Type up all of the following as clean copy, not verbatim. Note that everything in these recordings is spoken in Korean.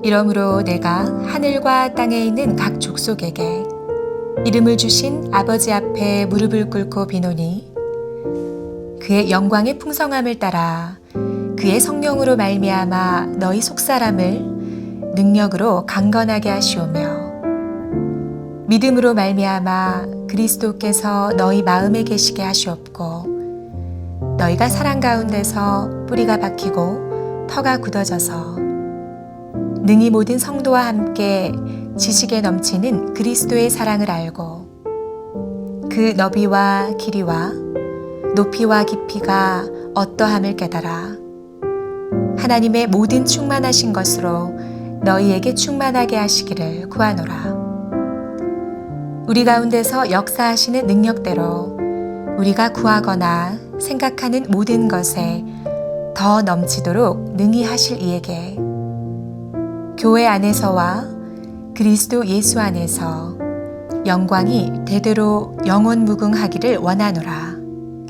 이러므로 내가 하늘과 땅에 있는 각 족속에게 이름을 주신 아버지 앞에 무릎을 꿇고 비노니 그의 영광의 풍성함을 따라 그의 성령으로 말미암아 너희 속사람을 능력으로 강건하게 하시오며 믿음으로 말미암아 그리스도께서 너희 마음에 계시게 하시옵고 너희가 사랑 가운데서 뿌리가 박히고 터가 굳어져서 능히 모든 성도와 함께 지식에 넘치는 그리스도의 사랑을 알고 그 너비와 길이와 높이와 깊이가 어떠함을 깨달아 하나님의 모든 충만하신 것으로 너희에게 충만하게 하시기를 구하노라. 우리 가운데서 역사하시는 능력대로 우리가 구하거나 생각하는 모든 것에 더 넘치도록 능히 하실 이에게 교회 안에서와 그리스도 예수 안에서 영광이 대대로 영원무궁하기를 원하노라.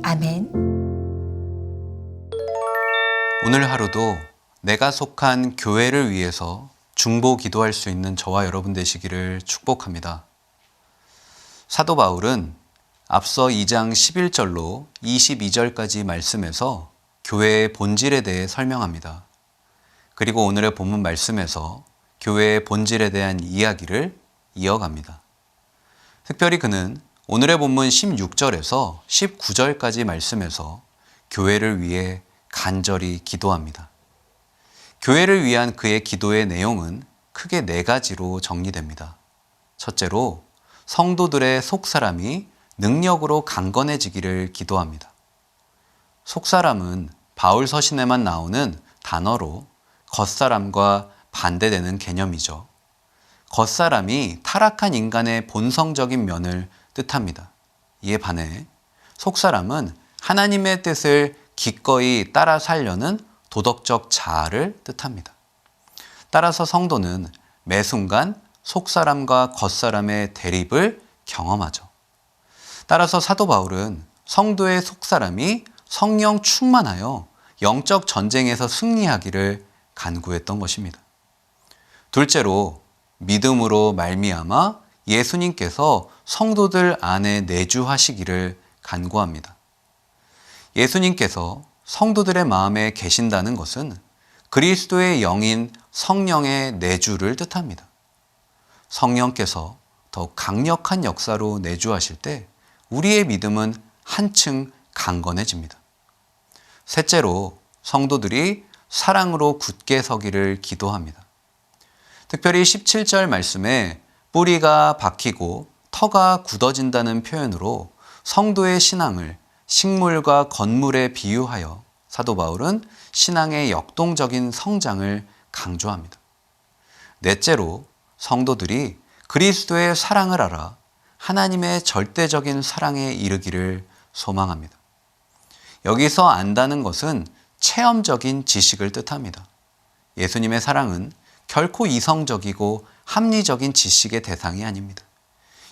아멘. 오늘 하루도 내가 속한 교회를 위해서 중보 기도할 수 있는 저와 여러분 되시기를 축복합니다. 사도 바울은 앞서 2장 11절로 22절까지 말씀에서 교회의 본질에 대해 설명합니다. 그리고 오늘의 본문 말씀에서 교회의 본질에 대한 이야기를 이어갑니다. 특별히 그는 오늘의 본문 16절에서 19절까지 말씀에서 교회를 위해 간절히 기도합니다. 교회를 위한 그의 기도의 내용은 크게 4가지로 정리됩니다. 첫째로 성도들의 속사람이 능력으로 강건해지기를 기도합니다. 속사람은 바울 서신에만 나오는 단어로 겉사람과 반대되는 개념이죠. 겉사람이 타락한 인간의 본성적인 면을 뜻합니다. 이에 반해 속사람은 하나님의 뜻을 기꺼이 따라 살려는 도덕적 자아를 뜻합니다. 따라서 성도는 매 순간 속사람과 겉사람의 대립을 경험하죠. 따라서 사도 바울은 성도의 속사람이 성령 충만하여 영적 전쟁에서 승리하기를 간구했던 것입니다. 둘째로 믿음으로 말미암아 예수님께서 성도들 안에 내주하시기를 간구합니다. 예수님께서 성도들의 마음에 계신다는 것은 그리스도의 영인 성령의 내주를 뜻합니다. 성령께서 더 강력한 역사로 내주하실 때 우리의 믿음은 한층 강건해집니다. 셋째로 성도들이 사랑으로 굳게 서기를 기도합니다. 특별히 17절 말씀에 뿌리가 박히고 터가 굳어진다는 표현으로 성도의 신앙을 식물과 건물에 비유하여 사도 바울은 신앙의 역동적인 성장을 강조합니다. 넷째로 성도들이 그리스도의 사랑을 알아 하나님의 절대적인 사랑에 이르기를 소망합니다. 여기서 안다는 것은 체험적인 지식을 뜻합니다. 예수님의 사랑은 결코 이성적이고 합리적인 지식의 대상이 아닙니다.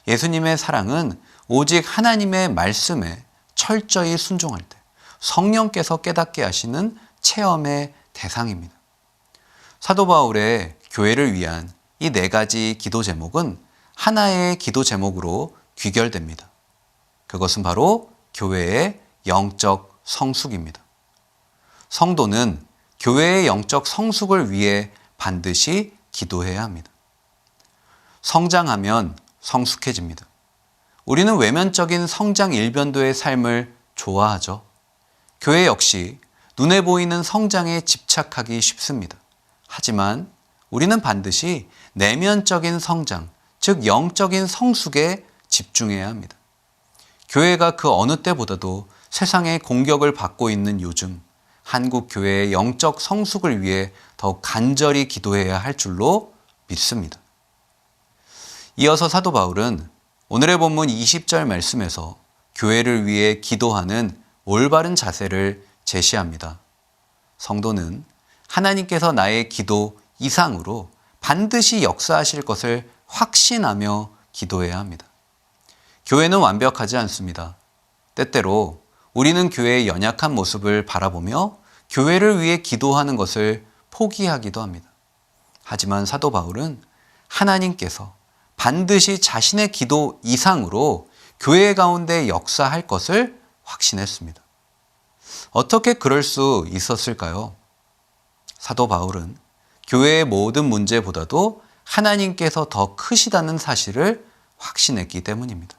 예수님의 사랑은 오직 하나님의 말씀에 철저히 순종할 때 성령께서 깨닫게 하시는 체험의 대상입니다. 사도 바울의 교회를 위한 이 4가지 기도 제목은 하나의 기도 제목으로 귀결됩니다. 그것은 바로 교회의 영적 성숙입니다. 성도는 교회의 영적 성숙을 위해 반드시 기도해야 합니다. 성장하면 성숙해집니다. 우리는 외면적인 성장 일변도의 삶을 좋아하죠. 교회 역시 눈에 보이는 성장에 집착하기 쉽습니다. 하지만 우리는 반드시 내면적인 성장, 즉 영적인 성숙에 집중해야 합니다. 교회가 그 어느 때보다도 세상의 공격을 받고 있는 요즘 한국 교회의 영적 성숙을 위해 더 간절히 기도해야 할 줄로 믿습니다. 이어서 사도 바울은 오늘의 본문 20절 말씀에서 교회를 위해 기도하는 올바른 자세를 제시합니다. 성도는 하나님께서 나의 기도 이상으로 반드시 역사하실 것을 확신하며 기도해야 합니다. 교회는 완벽하지 않습니다. 때때로 우리는 교회의 연약한 모습을 바라보며 교회를 위해 기도하는 것을 포기하기도 합니다. 하지만 사도 바울은 하나님께서 반드시 자신의 기도 이상으로 교회 가운데 역사할 것을 확신했습니다. 어떻게 그럴 수 있었을까요? 사도 바울은 교회의 모든 문제보다도 하나님께서 더 크시다는 사실을 확신했기 때문입니다.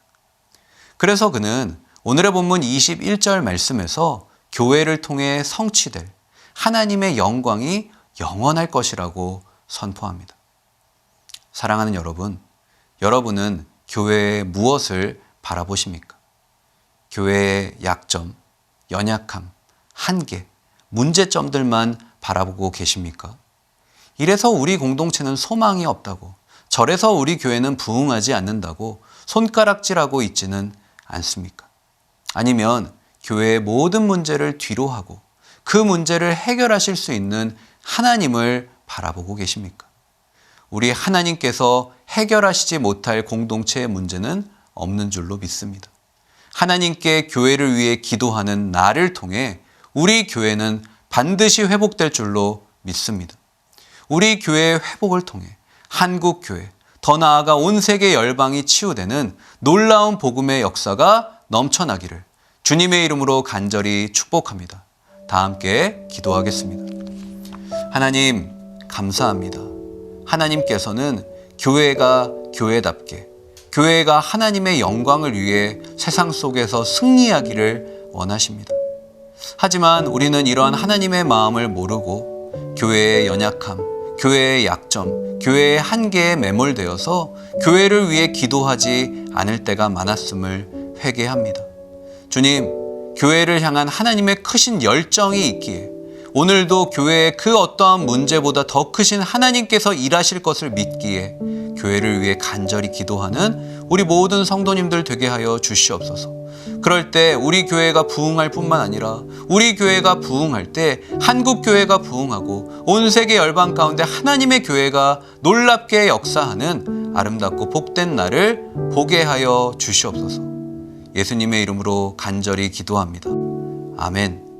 그래서 그는 오늘의 본문 21절 말씀에서 교회를 통해 성취될 하나님의 영광이 영원할 것이라고 선포합니다. 사랑하는 여러분, 여러분은 교회의 무엇을 바라보십니까? 교회의 약점, 연약함, 한계, 문제점들만 바라보고 계십니까? 이래서 우리 공동체는 소망이 없다고, 저래서 우리 교회는 부흥하지 않는다고 손가락질하고 있지는 않습니까? 아니면 교회의 모든 문제를 뒤로하고 그 문제를 해결하실 수 있는 하나님을 바라보고 계십니까? 우리 하나님께서 해결하시지 못할 공동체의 문제는 없는 줄로 믿습니다. 하나님께 교회를 위해 기도하는 나를 통해 우리 교회는 반드시 회복될 줄로 믿습니다. 우리 교회의 회복을 통해 한국 교회, 더 나아가 온 세계 열방이 치유되는 놀라운 복음의 역사가 넘쳐나기를 주님의 이름으로 간절히 축복합니다. 다 함께 기도하겠습니다. 하나님, 감사합니다. 하나님께서는 교회가 교회답게, 교회가 하나님의 영광을 위해 세상 속에서 승리하기를 원하십니다. 하지만 우리는 이러한 하나님의 마음을 모르고 교회의 연약함, 교회의 약점, 교회의 한계에 매몰되어서 교회를 위해 기도하지 않을 때가 많았음을 회개합니다. 주님, 교회를 향한 하나님의 크신 열정이 있기에 오늘도 교회의 그 어떠한 문제보다 더 크신 하나님께서 일하실 것을 믿기에 교회를 위해 간절히 기도하는 우리 모든 성도님들 되게 하여 주시옵소서. 그럴 때 우리 교회가 부흥할 뿐만 아니라 우리 교회가 부흥할 때 한국 교회가 부흥하고 온 세계 열방 가운데 하나님의 교회가 놀랍게 역사하는 아름답고 복된 날을 보게 하여 주시옵소서. 예수님의 이름으로 간절히 기도합니다. 아멘.